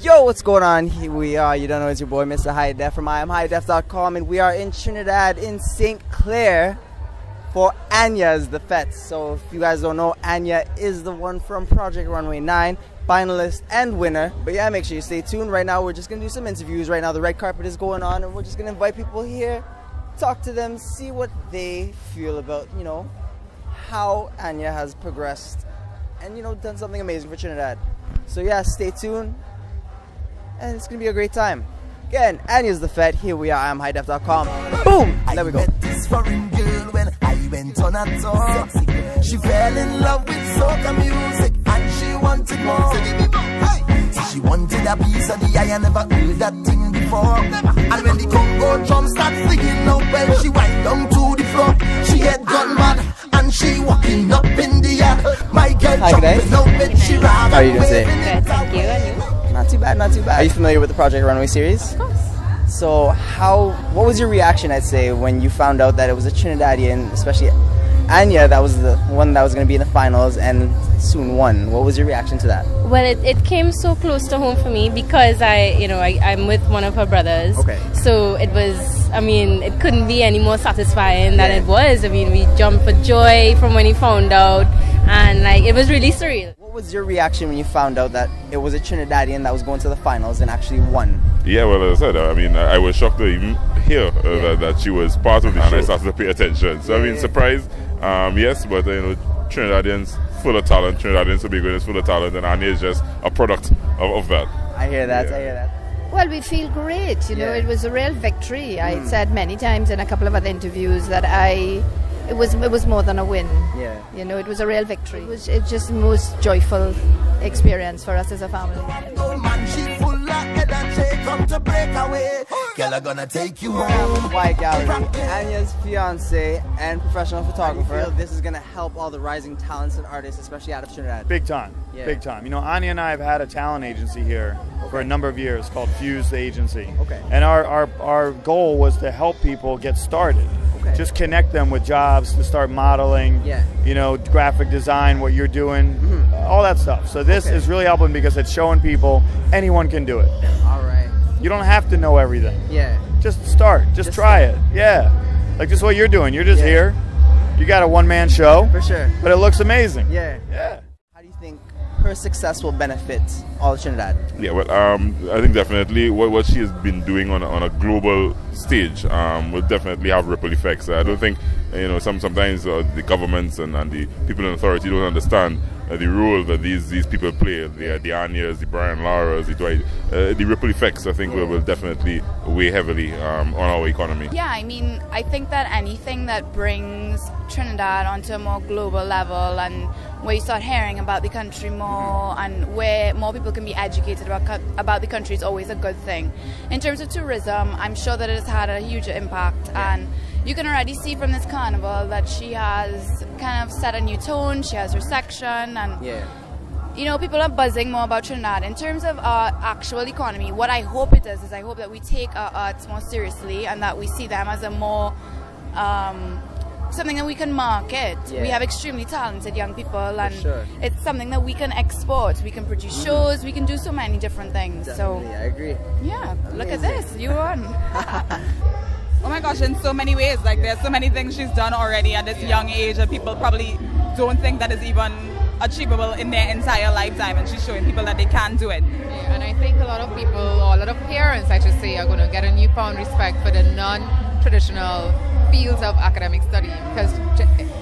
Yo, what's going on? Here we are. You don't know, it's your boy, Mr. High Def from IamHighDef.com, and we are in Trinidad, in St. Clair, for Anya The Fete. So, if you guys don't know, Anya is the one from Project Runway 9, finalist and winner. But yeah, make sure you stay tuned. Right now, we're just gonna do some interviews. Right now, the red carpet is going on, and we're just gonna invite people here, talk to them, see what they feel about, you know, how Anya has progressed and, you know, done something amazing for Trinidad. So yeah, stay tuned, and it's gonna be a great time. Again, Anya's The Fete. Here we are. IamHighDef.com. Boom! There we go. I met this foreign girl when I went on a tour. She fell in love with soca music and she wanted more. So she wanted a piece of the eye. I never heard that thing before. And when the Congo drum start singing out, well, she went down to the floor. She had gone mad and she walking up in the air. My girl jumping out when she ran. How are you doing today? Good, thank you. And you? Not too bad, not too bad. Are you familiar with the Project Runway series? Of course. So what was your reaction, I'd say, when you found out that it was a Trinidadian, especially Anya, that was the one that was going to be in the finals and soon won? What was your reaction to that? Well, it came so close to home for me because I'm with one of her brothers. Okay. So it was, I mean, it couldn't be any more satisfying than it was. I mean, we jumped for joy from when he found out, and like it was really surreal. What was your reaction when you found out that it was a Trinidadian that was going to the finals and actually won? Yeah, well, as I said, I mean, I was shocked to even hear that she was part of the show, and I started to pay attention. So, I mean, surprised, yes, but, you know, Trinidadians full of talent, Trinidadians to be good is full of talent, and Anya is just a product of that. I hear that, yeah. I hear that. Well, we feel great, you know, it was a real victory. I said many times in a couple of other interviews that it was more than a win. Yeah. You know, it was a real victory. It's just the most joyful experience for us as a family. Girl, I'm gonna take you home. Quiet Gallery, Anya's fiance and professional photographer. This is gonna help all the rising talents and artists, especially out of Trinidad. Big time, big time. You know, Anya and I have had a talent agency here for a number of years called Fuse the Agency. Okay. And our goal was to help people get started. Just connect them with jobs to start modeling, you know, graphic design, what you're doing, all that stuff. So this is really helping because it's showing people anyone can do it. All right. You don't have to know everything. Yeah. Just start. Just try it. Yeah. Like just what you're doing. You're just here. You got a one-man show. For sure. But it looks amazing. Yeah. Yeah. How do you think her success will benefit all of Trinidad? Yeah, well, I think definitely what she has been doing on a global stage will definitely have ripple effects. I don't think, you know, sometimes the governments and the people in authority don't understand the role that these people play. The Anyas, the Brian Laras, the Dwight, the ripple effects, I think, will definitely weigh heavily on our economy. Yeah, I mean, I think that anything that brings Trinidad onto a more global level and where you start hearing about the country more and where more people can be educated about the country is always a good thing. In terms of tourism, I'm sure that it has had a huge impact, and you can already see from this carnival that she has kind of set a new tone. She has her section, and you know, people are buzzing more about Trinidad. In terms of our actual economy, what I hope it is I hope that we take our arts more seriously and that we see them as a more something that we can market. We have extremely talented young people, and it's something that we can export. We can produce shows, we can do so many different things. Definitely, I agree. Yeah, look at this, you won. Oh my gosh, in so many ways. Like there's so many things she's done already at this young age that people probably don't think that is even achievable in their entire lifetime, and she's showing people that they can do it. Yeah, and I think a lot of people, or a lot of parents I should say, are going to get a newfound respect for the non-traditional fields of academic study, because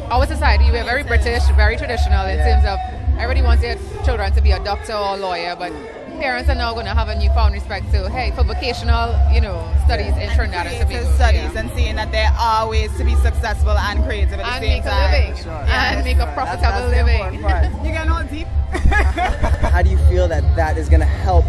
our society, we're very British, very traditional in terms of everybody wants their children to be a doctor or a lawyer, but parents are now going to have a newfound respect to, hey, for vocational, you know, studies in Trinidad and Tobago. Studies and seeing that there are ways to be successful and creative at the same time. And make a profitable living. You get all deep. How do you feel that is going to help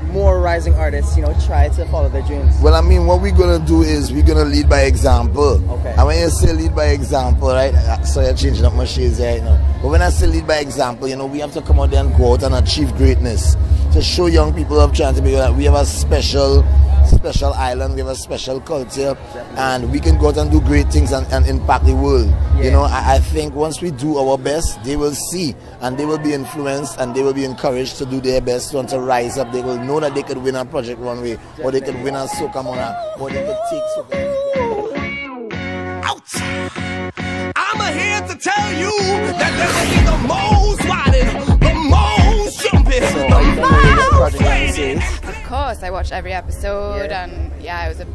more rising artists, you know, try to follow their dreams? Well, I mean, what we're going to do is we're going to lead by example. Okay. And when you say lead by example, right, so you're changing up my shades there, you know. But when I say lead by example, you know, we have to come out there and go out and achieve greatness. To show young people of Trinidad that we have a special special island, we have a special culture, and we can go out and do great things and impact the world. You know, I think once we do our best, they will see and they will be influenced and they will be encouraged to do their best, want to rise up. They will know that they could win a Project Runway, or they could win a Soca Mona, or they could take Soca. Ouch! I'm here to tell you that there will be the most riding, the most jumping, the most waiting. Of course, I watched every episode, and yeah, I was a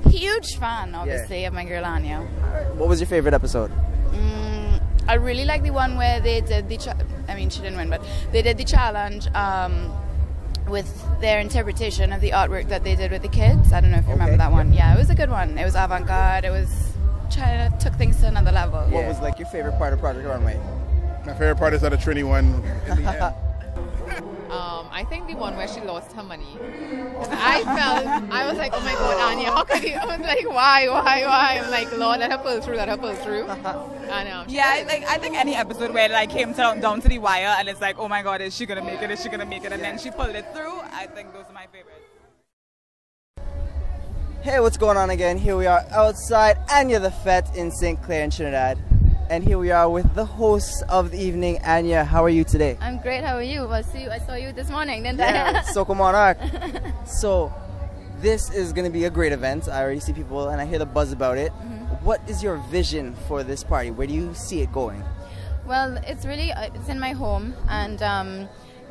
huge fan, obviously, of my girl Anya. What was your favorite episode? I really like the one where they did the, I mean, she didn't win, but they did the challenge with their interpretation of the artwork that they did with the kids. I don't know if you remember that one. Yeah, it was a good one. It was avant-garde. It was trying to took things to another level. What was like your favorite part of Project Runway? My favorite part is that the Trini one in the end. I think the one where she lost her money. I was like, oh my God, Anya, how could you? I was like, why? I'm like, Lord, let her pull through. I know. Yeah, I think any episode where it like came down to the wire and it's like, oh my God, is she gonna make it? Is she gonna make it? And then she pulled it through. I think those are my favorites. Hey, what's going on again? Here we are outside Anya The Fete in St. Clair in Trinidad. And here we are with the host of the evening, Anya. How are you today? I'm great. How are you? I saw you this morning, didn't I? Soca Monarch. So, this is going to be a great event. I already see people and I hear the buzz about it. What is your vision for this party? Where do you see it going? Well, it's in my home, and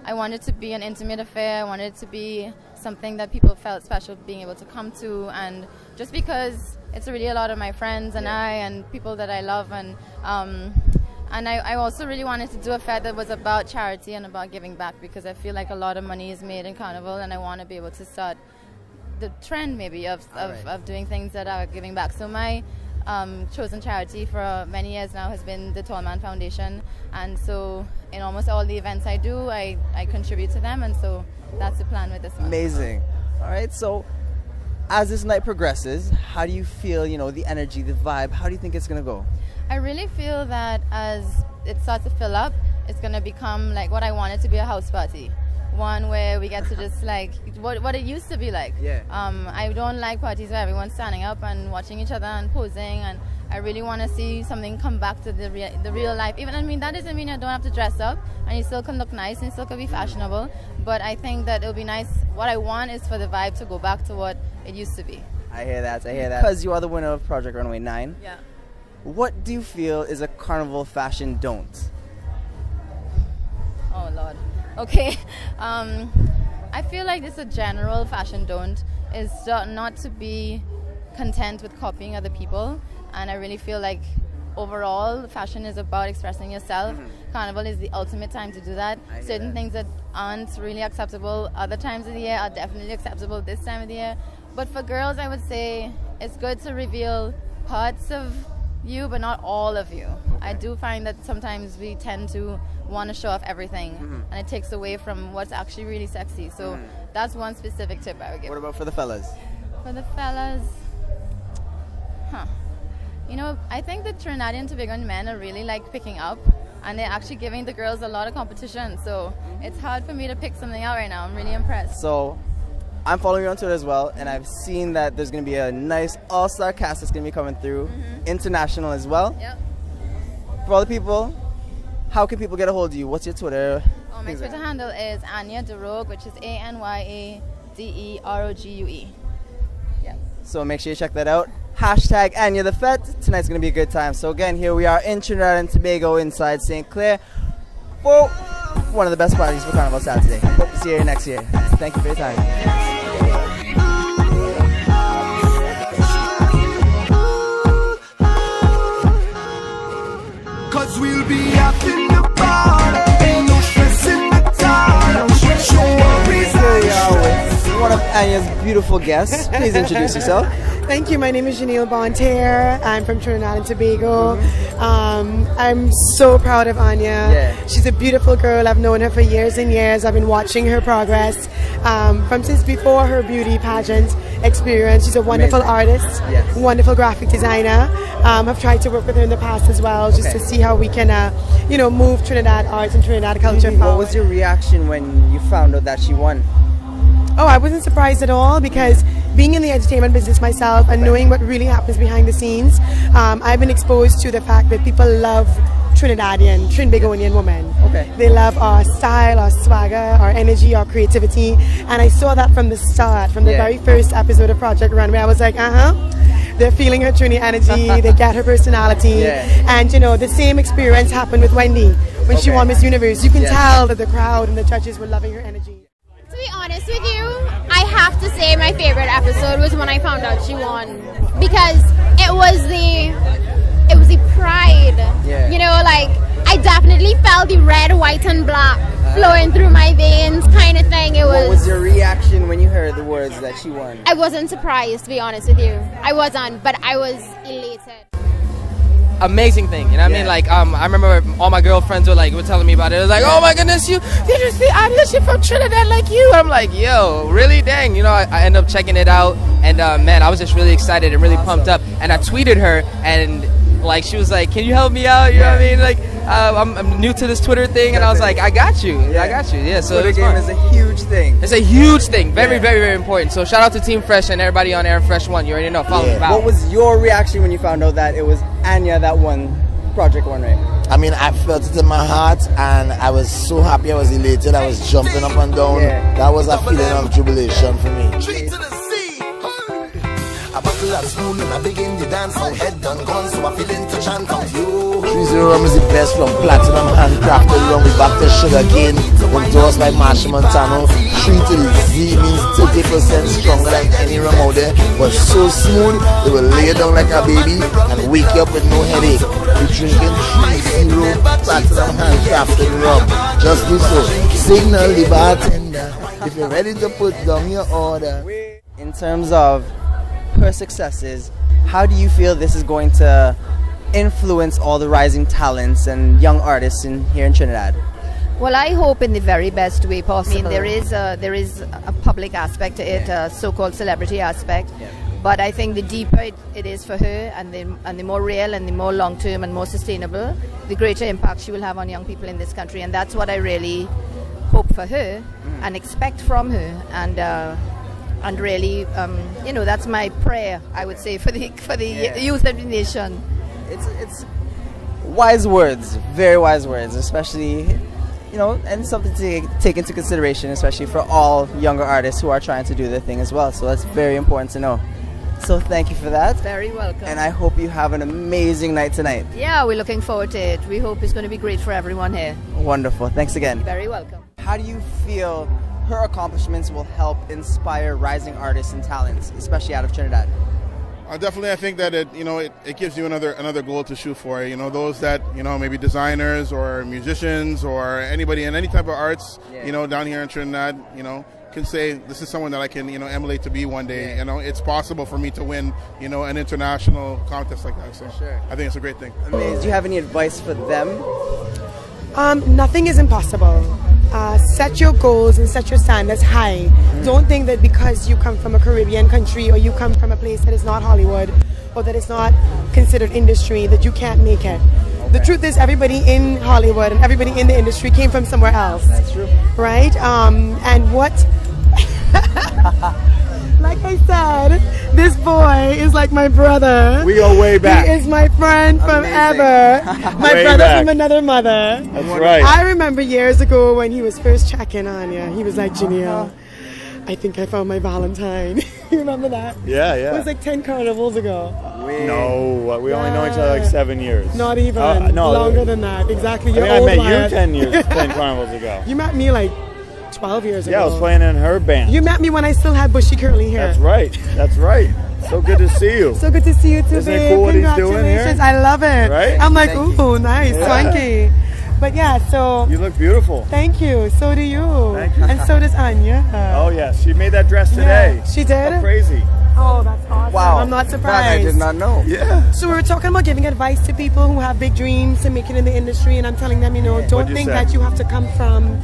I want it to be an intimate affair. I want it to be something that people felt special being able to come to, and just because it's really a lot of my friends and I and people that I love, and I also really wanted to do a fair that was about charity and about giving back, because I feel like a lot of money is made in Carnival, and I want to be able to start the trend maybe of doing things that are giving back. So my chosen charity for many years now has been the Tall Man Foundation, and so in almost all the events I do, I contribute to them, and so that's the plan with this one. Amazing. All right, so as this night progresses, how do you feel, you know, the energy, the vibe, how do you think it's going to go? I really feel that as it starts to fill up, it's going to become like what I want it to be, a house party. One where we get to just like what it used to be like. I don't like parties where everyone's standing up and watching each other and posing, and I really want to see something come back to the real life. Even, I mean, that doesn't mean you don't have to dress up, and you still can look nice and still can be fashionable, but I think that it'll be nice. What I want is for the vibe to go back to what it used to be. I hear that. Because you are the winner of Project Runway 9. Yeah. What do you feel is a carnival fashion don't? Oh Lord. Okay. I feel like this a general fashion don't is not to be content with copying other people, and I really feel like overall fashion is about expressing yourself. Carnival is the ultimate time to do that. Certain things that aren't really acceptable other times of the year are definitely acceptable this time of the year. But for girls, I would say it's good to reveal parts of you, but not all of you. I do find that sometimes we tend to want to show off everything, and it takes away from what's actually really sexy. So that's one specific tip I would give. What about for the fellas? For the fellas, you know, I think the Trinidadian and Tobago men are really like picking up, and they're actually giving the girls a lot of competition. So it's hard for me to pick something out right now. I'm really impressed. So I'm following you on Twitter as well, and I've seen that there's going to be a nice all-star cast that's going to be coming through, international as well. Yep. For all the people, how can people get a hold of you? What's your Twitter? Oh, my Twitter handle is Anya The Rogue, which is ANYADEROGUE. Yeah. So make sure you check that out. Hashtag Anya The Fete. Tonight's going to be a good time. So again, here we are in Trinidad and Tobago inside St. Clair for one of the best parties for Carnival Saturday. Hope to see you next year. Thank you for your time. Cause we'll be up in the bar, ain't no stress in the town. Here we are with one of Anya's beautiful guests. Please introduce yourself. Thank you. My name is Janelle Bonterre. I'm from Trinidad and Tobago. I'm so proud of Anya. She's a beautiful girl. I've known her for years and years. I've been watching her progress from since before her beauty pageant experience. She's a wonderful artist, wonderful graphic designer. I've tried to work with her in the past as well, just to see how we can, you know, move Trinidad arts and Trinidad culture forward. What was your reaction when you found out that she won? Oh, I wasn't surprised at all because being in the entertainment business myself and knowing what really happens behind the scenes, I've been exposed to the fact that people love Trinidadian, Trinbagonian women. Okay. They love our style, our swagger, our energy, our creativity. And I saw that from the start, from the very first episode of Project Runway. I was like, they're feeling her Trini energy, they get her personality. And you know, the same experience happened with Wendy when she won Miss Universe. You can tell that the crowd and the judges were loving her energy. To be honest with you, I have to say my favorite episode was when I found out she won, because it was the pride. You know, like I definitely felt the red, white, and black flowing through my veins, kind of thing. What was your reaction when you heard the words that she won? I wasn't surprised, to be honest with you. I wasn't, but I was elated. Amazing thing, you know what I mean? Like, I remember all my girlfriends were telling me about it. It was like, oh my goodness, did you see Anya? She from Trinidad like you? And I'm like, yo, really? Dang. You know, I ended up checking it out, and man, I was just really excited and really pumped up. And I tweeted her, and like, she was like, can you help me out? You know what I mean? Like, I'm new to this Twitter thing, and I was like, I got you. I got you. Yeah, so Twitter game is a huge thing. It's a huge thing. Very, very, very important. So shout out to Team Fresh and everybody on Air Fresh One. You already know. Follow me. What was your reaction when you found out that it was Anya that won Project Runway? I mean, I felt it in my heart, and I was so happy. I was elated. I was jumping up and down. That was a feeling of jubilation for me. A bottle of spoon and I begin to dance. My head done gone, so I feel into chant out you. 3-0 rum is the best from platinum handcrafted rum with back to sugar cane. Endorsed by Marshall Montano. 3 to the Z means 30% stronger than any rum out there. But so smooth, it will lay down like a baby and wake you up with no headache. You're drinking 3-0 platinum handcrafted rum. Just do so. Signal the bartender if you're ready to put down your order. In terms of her successes, how do you feel this is going to influence all the rising talents and young artists here in Trinidad? Well, I hope in the very best way possible. I mean, there is a public aspect to it, a so-called celebrity aspect. But I think the deeper it is for her, and the more real and the more long-term and more sustainable, the greater impact she will have on young people in this country. And that's what I really hope for her and expect from her. And really, you know, that's my prayer, I would say, for the youth of the nation. It's wise words, very wise words, especially, you know, and something to take into consideration, especially for all younger artists who are trying to do their thing as well. So that's very important to know. So thank you for that. Very welcome. And I hope you have an amazing night tonight. Yeah, we're looking forward to it. We hope it's going to be great for everyone here. Wonderful. Thanks again. You're very welcome. How do you feel her accomplishments will help inspire rising artists and talents, especially out of Trinidad? Definitely, I think that it gives you another goal to shoot for. You know, those that maybe designers or musicians or anybody in any type of arts, down here in Trinidad, can say this is someone that I can emulate to be one day. It's possible for me to win an international contest like that. So I think it's a great thing. Amazing. Do you have any advice for them? Nothing is impossible. Set your goals and set your standards high. Don't think that because you come from a Caribbean country or you come from a place that is not Hollywood or that is not considered industry that you can't make it. The truth is everybody in Hollywood and everybody in the industry came from somewhere else. That's true. Right? And what... Like I said, this boy is like my brother. We go way back. He is my friend from ever. My brother from another mother. That's right. I remember years ago when he was first checking Anya. He was like, Janelle, I think I found my Valentine. You remember that? Yeah, yeah. It was like 10 carnivals ago. No, we only know each other like 7 years. Not even. No, longer than that. Exactly. I met you 10 carnivals ago. You met me like 12 years ago. Yeah, I was playing in her band. You met me when I still had bushy curly hair. That's right. That's right. So good to see you. So good to see you too, Isn't babe. it cool what he's doing here? I love it. Right? I'm like, ooh, nice, swanky. But yeah, so... You look beautiful. Thank you. So do you. Thank you. And so does Anya. Oh, yeah. She made that dress today. Yeah, she did? How crazy. Oh, that's awesome. Wow. I'm not surprised. That I did not know. Yeah. So we were talking about giving advice to people who have big dreams to make it in the industry, and I'm telling them, don't think that you have to come from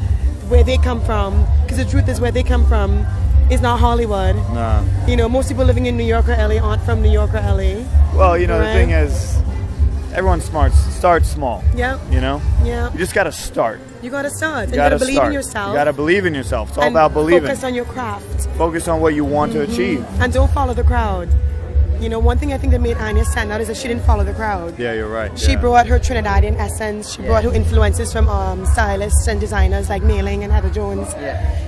where they come from, because the truth is where they come from is not Hollywood. Nah. Most people living in New York or LA aren't from New York or LA. Well, the thing is, everyone starts small. Yeah. You know? Yeah. You just got to start. You got to start. You got to believe in yourself. You got to believe in yourself. It's all and about believing. Focus on your craft. Focus on what you want to achieve. And don't follow the crowd. You know, one thing I think that made Anya stand out is that she didn't follow the crowd. Yeah, you're right. She brought her Trinidadian essence. She brought her influences from stylists and designers like Mailing and Heather Jones.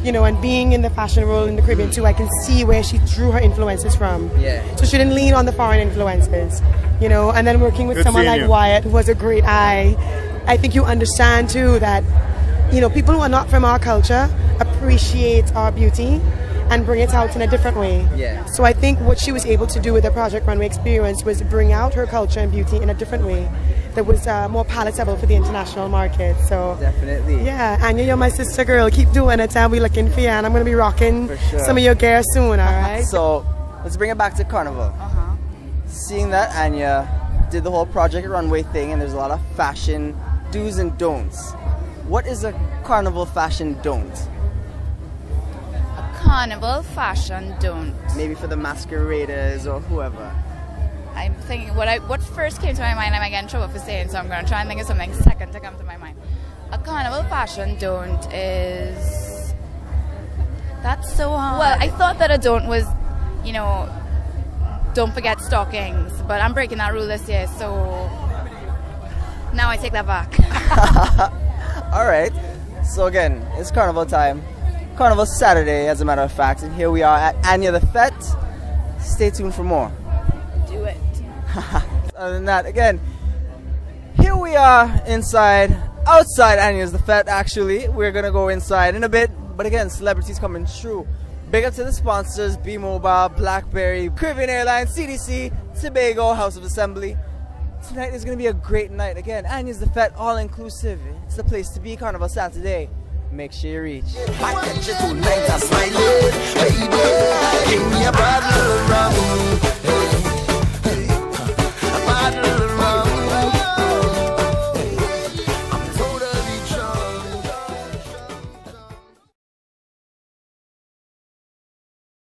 You know, and being in the fashion world in the Caribbean too, I can see where she drew her influences from. So she didn't lean on the foreign influences. You know, and then working with someone like Wyatt, who has a great eye, I think you understand too that, you know, people who are not from our culture appreciate our beauty and bring it out in a different way. So I think what she was able to do with the Project Runway experience was bring out her culture and beauty in a different way that was more palatable for the international market. So definitely. Yeah, Anya, you're my sister girl. Keep doing it. I'll be looking for you, and I'm going to be rocking some of your gear soon, all right? So let's bring it back to Carnival. Seeing that Anya did the whole Project Runway thing, and there's a lot of fashion do's and don'ts. What is a Carnival fashion don't? Carnival fashion don't. Maybe for the masqueraders or whoever. I'm thinking what first came to my mind. I might get in trouble for saying, so I'm going to try and think of something second to come to my mind. A carnival fashion don't is, that's so hard. Well, I thought that a don't was, you know, don't forget stockings, but I'm breaking that rule this year, so now I take that back. All right. So again, it's Carnival time. Carnival Saturday, as a matter of fact, and here we are at Anya The Fete. Stay tuned for more. Do it. Other than that, again, here we are outside Anya's The Fete. Actually, we're gonna go inside in a bit, but again, celebrities coming through. Big up to the sponsors: B-Mobile, BlackBerry, Caribbean Airlines, CDC, Tobago, House of Assembly. Tonight is gonna be a great night. Again, Anya's The Fete, all inclusive. It's the place to be. Carnival Saturday. Make sure you reach.